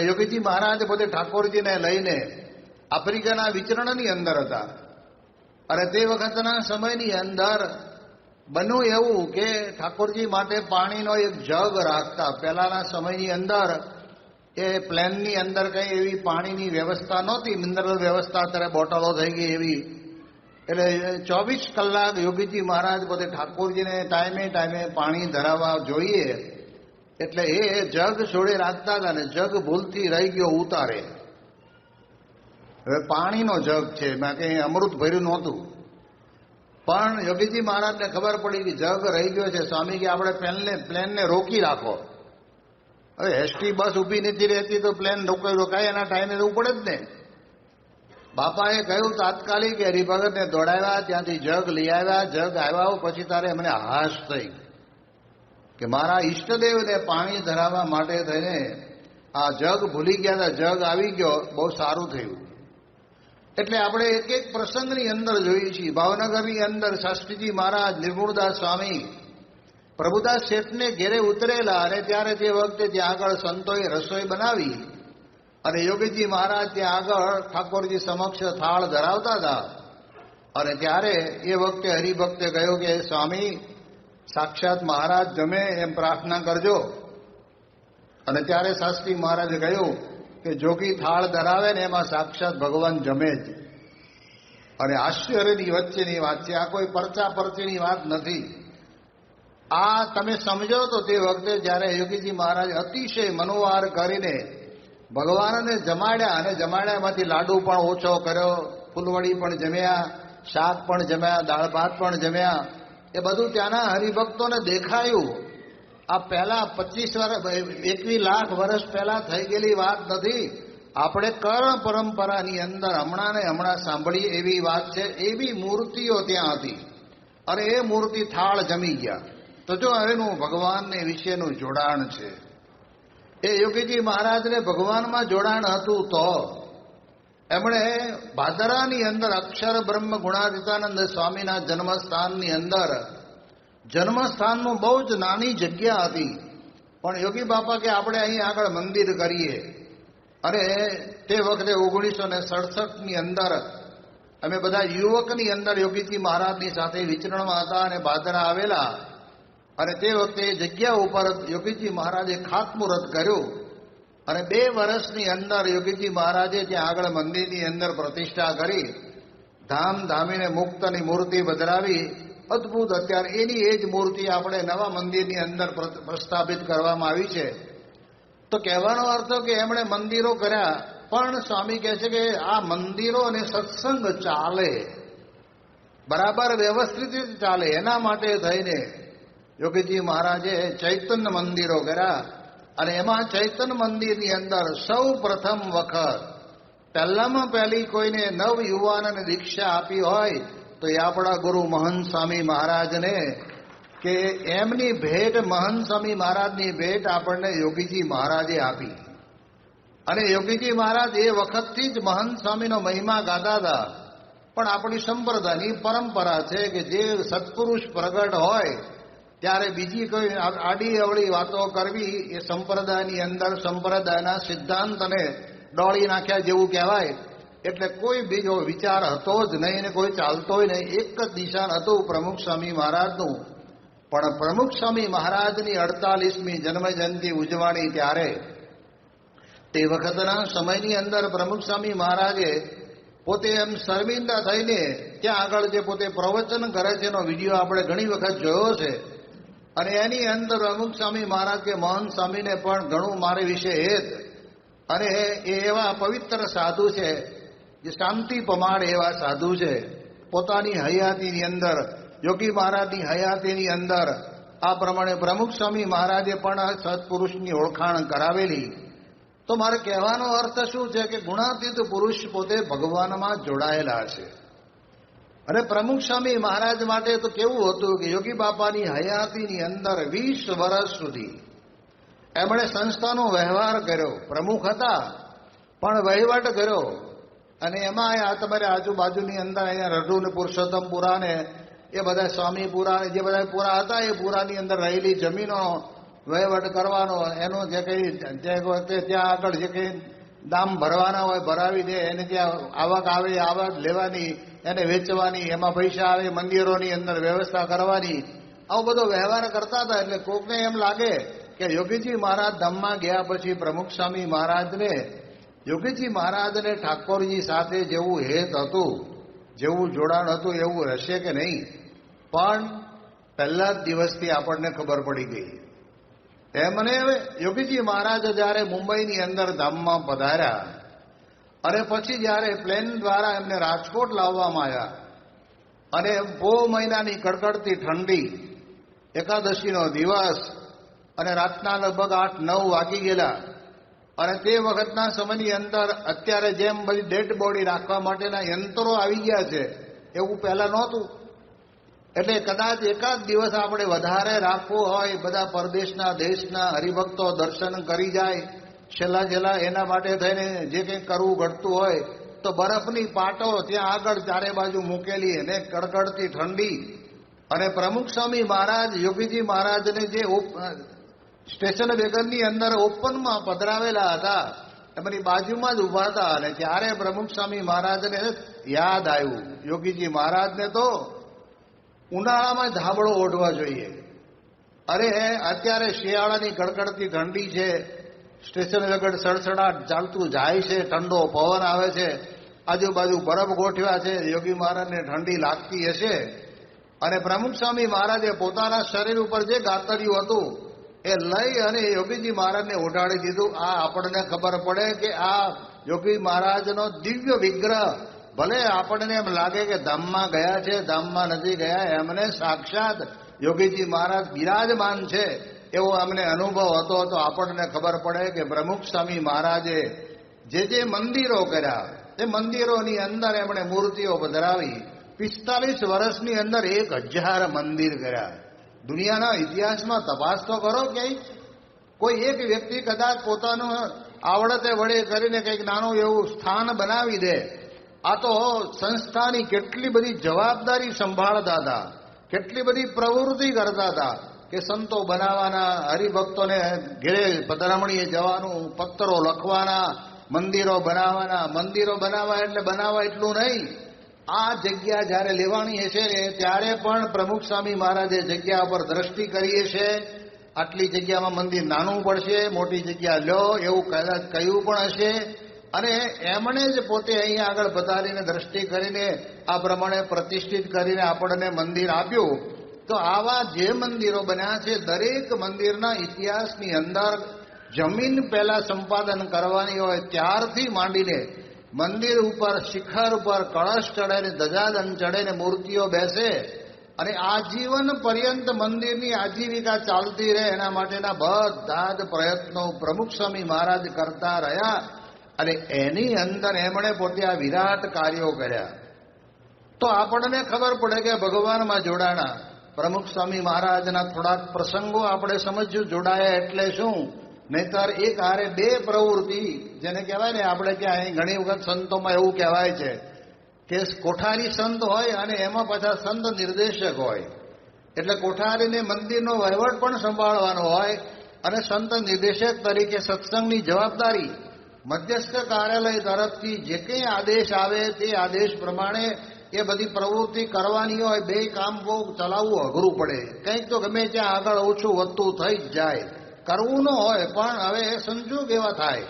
યોગીજી મહારાજ પોતે ઠાકોરજીને લઈને આફ્રિકાના વિચરણની અંદર હતા. અને તે વખતના સમયની અંદર બન્યું એવું કે ઠાકોરજી માટે પાણીનો એક જગ રાખતા. પહેલાના સમયની અંદર એ પ્લેનની અંદર કંઈ એવી પાણીની વ્યવસ્થા નહોતી, મિનરલ વ્યવસ્થા, અત્યારે બોટલો થઈ ગઈ એવી. એટલે 24 કલાક યોગીજી મહારાજ પોતે ઠાકોરજીને ટાઈમે ટાઈમે પાણી ધરાવવા જોઈએ એટલે એ જગ જોડે રાખતા હતા. ને જગ ભૂલથી રહી ગયો ઉતારે. હવે પાણીનો જગ છે, એમાં કંઈ અમૃત ભર્યું નહોતું. પણ યોગીજી મહારાજને ખબર પડી કે જગ રહી ગયો છે. સ્વામી કે આપણે પ્લેનને રોકી રાખો. હવે એસટી બસ ઊભી નથી રહેતી તો પ્લેન રોકાય, એના ટાઈમે રહેવું પડે જ ને. બાપાએ કહ્યું તાત્કાલિક હરિભગતને દોડાવ્યા, ત્યાંથી જગ લઈ આવ્યા. જગ આવ્યા પછી તારે એમને હાશ થઈ કે મારા ઈષ્ટદેવને પાણી ધરાવવા માટે થઈને આ જગ ભૂલી ગયા હતા, જગ આવી ગયો, બહુ સારું થયું. એટલે આપણે એક એક પ્રસંગની અંદર જોઈએ છીએ. ભાવનગરની અંદર શાસ્ત્રીજી મહારાજ, નિર્ગુણદાસ સ્વામી, પ્રભુદાસ શેઠને ઘેરે ઉતરેલા અને ત્યારે તે વખતે ત્યાં આગળ સંતોએ રસોઈ બનાવી અને યોગીજી મહારાજ ત્યાં આગળ ઠાકોરજી સમક્ષ થાળ ધરાવતા હતા. અને ત્યારે એ વખતે હરિભક્તે કહ્યું કે સ્વામી સાક્ષાત મહારાજ જમે એમ પ્રાર્થના કરજો. અને ત્યારે શાસ્ત્રી મહારાજે કહ્યું કે જોગી થાળ ધરાવે ને એમાં સાક્ષાત ભગવાન જમે જ. અને આશ્ચર્યની વચ્ચેની વાત છે, આ કોઈ પરચા પરચીની વાત નથી. આ તમે સમજો તો તે વખતે જ્યારે યોગીજી મહારાજ અતિશય મનોવાર કરીને ભગવાનને જમાડ્યા અને જમાડ્યામાંથી લાડુ પણ ઓછો કર્યો, ફૂલવડી પણ જમ્યા, શાક પણ જમ્યા, દાળ ભાત પણ જમ્યા. એ બધું ત્યાંના હરિભક્તોને દેખાયું. આ પહેલા 21 લાખ વર્ષ પહેલા થઈ ગયેલી વાત નથી. આપણે કર્ણ પરંપરાની અંદર હમણાં ને હમણાં સાંભળીએ એવી વાત છે. એવી મૂર્તિઓ ત્યાં હતી અને એ મૂર્તિ થાળ જમી ગયા. તો જો એનું ભગવાનને વિશેનું જોડાણ છે. એ યોગીજી મહારાજને ભગવાનમાં જોડાણ હતું તો એમણે ભાદરાની અંદર અક્ષર બ્રહ્મ ગુણાતીતાનંદ સ્વામીના જન્મસ્થાનની અંદર, જન્મસ્થાનનું બહુ જ નાની જગ્યા હતી, પણ યોગી બાપા કે આપણે અહીં આગળ મંદિર કરીએ. અને તે વખતે 1967ની અંદર અમે બધા યુવકની અંદર યોગીજી મહારાજની સાથે વિચરણમાં હતા અને ભાદરા આવેલા. અને તે વખતે જગ્યા ઉપર યોગીજી મહારાજે ખાતમુહૂર્ત કર્યું અને 2 વર્ષની અંદર યોગીજી મહારાજે ત્યાં આગળ મંદિરની અંદર પ્રતિષ્ઠા કરી, ધામ ધામીને મુક્તની મૂર્તિ બદલાવી. અદભુત. અત્યારે એની એ જ મૂર્તિ આપણે નવા મંદિરની અંદર પ્રસ્થાપિત કરવામાં આવી છે. તો કહેવાનો અર્થ કે એમણે મંદિરો કર્યા, પણ સ્વામી કહે છે કે આ મંદિરો અને સત્સંગ ચાલે, બરાબર વ્યવસ્થિત ચાલે, એના માટે થઈને યોગીજી મહારાજે ચૈતન્ય મંદિરો કર્યા. અને એમાં ચૈતન્ય મંદિરની અંદર સૌ પ્રથમ વખત પહેલામાં પહેલી કોઈને નવ યુવાનને દીક્ષા આપી હોય તો એ આપણા ગુરુ મહંત સ્વામી મહારાજને, કે એમની ભેટ, મહંત સ્વામી મહારાજની ભેટ આપણને યોગીજી મહારાજે આપી. અને યોગીજી મહારાજ એ વખતથી જ મહંત સ્વામીનો મહિમા ગાતા હતા. પણ આપણી સંપ્રદાયની પરંપરા છે કે જે સત્પુરુષ પ્રગટ હોય ત્યારે બીજી કોઈ આડી અવળી વાતો કરવી એ સંપ્રદાયની અંદર સંપ્રદાયના સિદ્ધાંતને ડોળી નાખ્યા જેવું કહેવાય. એટલે કોઈ બીજો વિચાર હતો જ નહીં ને કોઈ ચાલતોય નહીં. એક જ દિશા હતું પ્રમુખ સ્વામી મહારાજનું. પણ પ્રમુખ સ્વામી મહારાજની 48મી જન્મજયંતિ ઉજવાણી ત્યારે તે વખતના સમયની અંદર પ્રમુખ સ્વામી મહારાજે પોતે એમ શર્મિંદા થઈને ત્યાં આગળ જે પોતે પ્રવચન કરે છે એનો વિડીયો આપણે ઘણી વખત જોયો છે. અને એની અંદર પ્રમુખ સ્વામી મહારાજ કે મહંત સ્વામીને પણ ઘણું મારે વિશે હેત. અને એ એવા પવિત્ર સાધુ છે, જે શાંતિ પમાડ એવા સાધુ છે. પોતાની હયાતીની અંદર, યોગી મહારાજની હયાતીની અંદર આ પ્રમાણે પ્રમુખ સ્વામી મહારાજે પણ સત્પુરુષની ઓળખાણ કરાવેલી. તો મારે કહેવાનો અર્થ શું છે કે ગુણાતીત પુરુષ પોતે ભગવાનમાં જોડાયેલા છે. અને પ્રમુખ સ્વામી મહારાજ માટે તો કેવું હતું કે યોગી બાપાની હયાતીની અંદર 20 વર્ષ સુધી એમણે સંસ્થાનો વ્યવહાર કર્યો. પ્રમુખ હતા પણ વહીવટ કર્યો. અને એમાં આ તમારે આજુબાજુની અંદર અહીંયા રઢુ ને પુરુષોત્તમપુરા ને એ બધા સ્વામીપુરા જે બધા પુરા હતા એ પુરાની અંદર રહેલી જમીનો વહીવટ કરવાનો, એનું જે કંઈ ત્યાં આગળ જે કંઈ દામ ભરવાના હોય ભરાવી દે, એને ત્યાં આવક આવે આવક લેવાની, એને વેચવાની, એમાં પૈસા આવે, મંદિરોની અંદર વ્યવસ્થા કરવાની, આવો બધો વ્યવહાર કરતા હતા. એટલે કોકને એમ લાગે કે યોગીજી મહારાજ ધામમાં ગયા પછી પ્રમુખ સ્વામી મહારાજને, યોગીજી મહારાજને ઠાકોરજી સાથે જેવું હેત હતું, જેવું જોડાણ હતું એવું રહેશે કે નહીં. પણ પહેલા જ દિવસથી આપણને ખબર પડી ગઈ. એમને યોગીજી મહારાજ જ્યારે મુંબઈની અંદર ધામમાં પધાર્યા અને પછી જ્યારે પ્લેન દ્વારા એમને રાજકોટ લાવવામાં આવ્યા અને પો મહિનાની કડકડતી ઠંડી, એકાદશીનો દિવસ અને રાતના લગભગ 8-9 વાગી ગયેલા, અને તે વખતના સમયની અંદર અત્યારે જેમ બધી ડેડ બોડી રાખવા માટેના યંત્રો આવી ગયા છે એવું પહેલા નહોતું. એટલે કદાચ એકાદ દિવસ આપણે વધારે રાખવું હોય, બધા પરદેશના દેશના હરિભક્તો દર્શન કરી જાય, છેલ્લા એના માટે થઈને જે કંઈ કરવું ઘટતું હોય તો બરફની પાટો ત્યાં આગળ ચારે બાજુ મૂકેલી અને કડકડતી ઠંડી, અને પ્રમુખ સ્વામી મહારાજ યોગીજી મહારાજને જે સ્ટેશન વેગનની અંદર ઓપનમાં પધરાવેલા હતા એમની બાજુમાં જ ઉભા હતા. અને ત્યારે પ્રમુખ સ્વામી મહારાજને યાદ આવ્યું, યોગીજી મહારાજને તો ઉનાળામાં ધાબળો ઓઢવા જોઈએ. અરે અત્યારે શિયાળાની કડકડતી ઠંડી છે, સ્ટેશન વેગન સડસડાટ ચાલતું જાય છે, ઠંડો પવન આવે છે, આજુબાજુ બરફ ગોઠવ્યા છે, યોગી મહારાજને ઠંડી લાગતી હશે. અને પ્રમુખ સ્વામી મહારાજે પોતાના શરીર ઉપર જે ગાતર્યું હતું એ લઈ અને યોગીજી મહારાજને ઓઢાડી દીધું. આ આપણને ખબર પડે કે આ યોગી મહારાજનો દિવ્ય વિગ્રહ, ભલે આપણને એમ લાગે કે ધામમાં ગયા છે, ધામમાં નથી ગયા, એમને સાક્ષાત યોગીજી મહારાજ બિરાજમાન છે એવો અમને અનુભવ હતો. તો આપણને ખબર પડે કે પ્રમુખ સ્વામી મહારાજે જે મંદિરો કર્યા, એ મંદિરોની અંદર એમણે મૂર્તિઓ પધરાવી. 45 વર્ષની અંદર 1000 મંદિર કર્યા. દુનિયાના ઇતિહાસમાં તપાસ તો કરો ક્યાંય કોઈ એક વ્યક્તિ કદાચ પોતાનું આવડતે વડે કરીને કંઈક નાનું એવું સ્થાન બનાવી દે. આ તો સંસ્થાની કેટલી બધી જવાબદારી સંભાળતા હતા, કેટલી બધી પ્રવૃત્તિ કરતા હતા કે સંતો બનાવવાના, હરિભક્તોને ઘેરે પધરામણીએ જવાનું, પત્રો લખવાના, મંદિરો બનાવવાના. મંદિરો બનાવવા એટલે બનાવવા એટલું નહીં, આ જગ્યા જ્યારે લેવાની હશે ને ત્યારે પણ પ્રમુખ સ્વામી મહારાજે જગ્યા પર દ્રષ્ટિ કરી હશે. આટલી જગ્યામાં મંદિર નાનું પડશે, મોટી જગ્યા લો એવું કદાચ કહ્યું પણ હશે. અને એમણે જ પોતે અહીંયા આગળ પધારીને દ્રષ્ટિ કરીને આ પ્રમાણે પ્રતિષ્ઠિત કરીને આપણને મંદિર આપ્યું. તો આવા જે મંદિરો બન્યા છે, દરેક મંદિરના ઇતિહાસની અંદર જમીન પહેલા સંપાદન કરવાની હોય ત્યારથી માંડીને મંદિર ઉપર શિખર ઉપર કળશ ચડે ને ધજાદન ચડે ને મૂર્તિઓ બેસે અને આજીવન પર્યંત મંદિરની આજીવિકા ચાલતી રહે એના માટેના બધા જ પ્રયત્નો પ્રમુખ સ્વામી મહારાજ કરતા રહ્યા. અને એની અંદર એમણે પોતે આ વિરાટ કાર્યો કર્યા. તો આપણને ખબર પડે કે ભગવાનમાં જોડાણા. પ્રમુખ સ્વામી મહારાજના થોડાક પ્રસંગો આપણે સમજ્યું, જોડાયા એટલે શું, નહીતર એક હારે બે પ્રવૃત્તિ, જેને કહેવાય ને આપણે ત્યાં અહીં ઘણી વખત સંતોમાં એવું કહેવાય છે કે કોઠારી સંત હોય અને એમાં પાછા સંત નિર્દેશક હોય. એટલે કોઠારીને મંદિરનો વહીવટ પણ સંભાળવાનો હોય અને સંત નિર્દેશક તરીકે સત્સંગની જવાબદારી મધ્યસ્થ કાર્યાલય તરફથી જે કંઈ આદેશ આવે તે આદેશ પ્રમાણે એ બધી પ્રવૃત્તિ કરવાની હોય. બે કામ બહુ ચલાવવું અઘરું પડે, કંઈક તો ગમે ત્યાં આગળ ઓછું વધતું થઈ જ જાય, કરવું ન હોય. પણ હવે સંજોગ એવા થાય,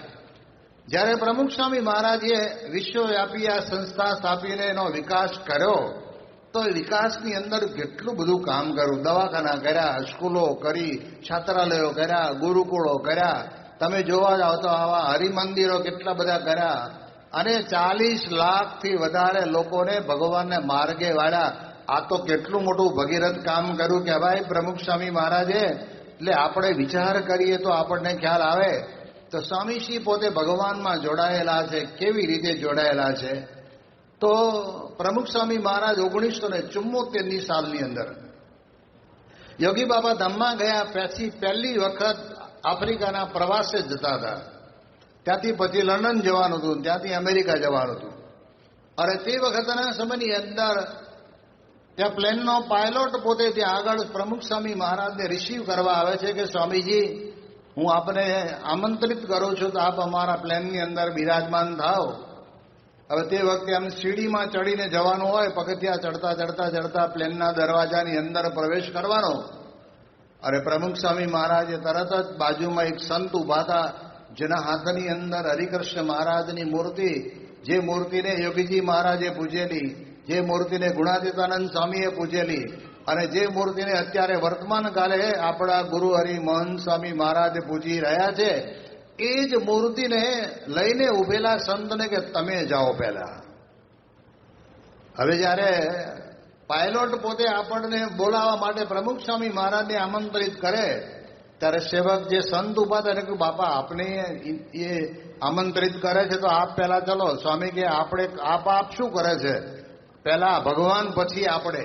જ્યારે પ્રમુખ સ્વામી મહારાજે વિશ્વવ્યાપી આ સંસ્થા સ્થાપીને એનો વિકાસ કર્યો તો વિકાસની અંદર કેટલું બધું કામ કર્યું. દવાખાના કર્યા, સ્કૂલો કરી, છાત્રાલયો કર્યા, ગુરુકુળો કર્યા. તમે જોવા જાઓ તો આવા હરિમંદિરો કેટલા બધા કર્યા અને 40 લાખથી વધારે લોકોને ભગવાનને માર્ગે વાળ્યા. આ તો કેટલું મોટું ભગીરથ કામ કર્યું કહેવાય પ્રમુખ સ્વામી મહારાજે. એટલે આપણે વિચાર કરીએ તો આપણને ખ્યાલ આવે તો સ્વામીશ્રી પોતે ભગવાનમાં જોડાયેલા છે. કેવી રીતે જોડાયેલા છે? તો પ્રમુખ સ્વામી મહારાજ 1974ની સાલની અંદર યોગી બાબા ધામમાં ગયા પછી પહેલી વખત આફ્રિકાના પ્રવાસે જતા હતા. ત્યાંથી પછી લંડન જવાનું હતું, ત્યાંથી અમેરિકા જવાનું હતું. અને તે વખતના સમયની અંદર ત્યાં પ્લેનનો પાયલોટ પોતે ત્યાં આગળ પ્રમુખ સ્વામી મહારાજને રિસીવ કરવા આવે છે કે સ્વામીજી, હું આપને આમંત્રિત કરું છું તો આપ અમારા પ્લેનની અંદર બિરાજમાન થાવ. હવે તે વખતે આમ સીડીમાં ચડીને જવાનું હોય, પગથિયા ચડતા ચડતા ચડતા પ્લેનના દરવાજાની અંદર પ્રવેશ કરવાનો. અરે પ્રમુખ સ્વામી મહારાજે તરત જ બાજુમાં એક સંત ઉભા હતા, જેના હાથની અંદર હરિકૃષ્ણ મહારાજની મૂર્તિ, જે મૂર્તિને યોગીજી મહારાજે પૂજેલી, જે મૂર્તિને ગુણાતીતાનંદ સ્વામીએ પૂજેલી, અને જે મૂર્તિને અત્યારે વર્તમાન કાલે આપણા ગુરુ હરિ મોહન સ્વામી મહારાજે પૂજી રહ્યા છે, એ જ મૂર્તિને લઈને ઉભેલા સંતને કે તમે જાઓ પહેલા. હવે જ્યારે પાયલોટ પોતે આપણને બોલાવવા માટે પ્રમુખ સ્વામી મહારાજને આમંત્રિત કરે, ત્યારે સેવક જે સંત ઉભા હતા એને કહ્યું, બાપા આપને એ આમંત્રિત કરે છે તો આપ પહેલા ચલો. સ્વામી કે આપ શું કરે છે, પહેલા ભગવાન પછી આપણે.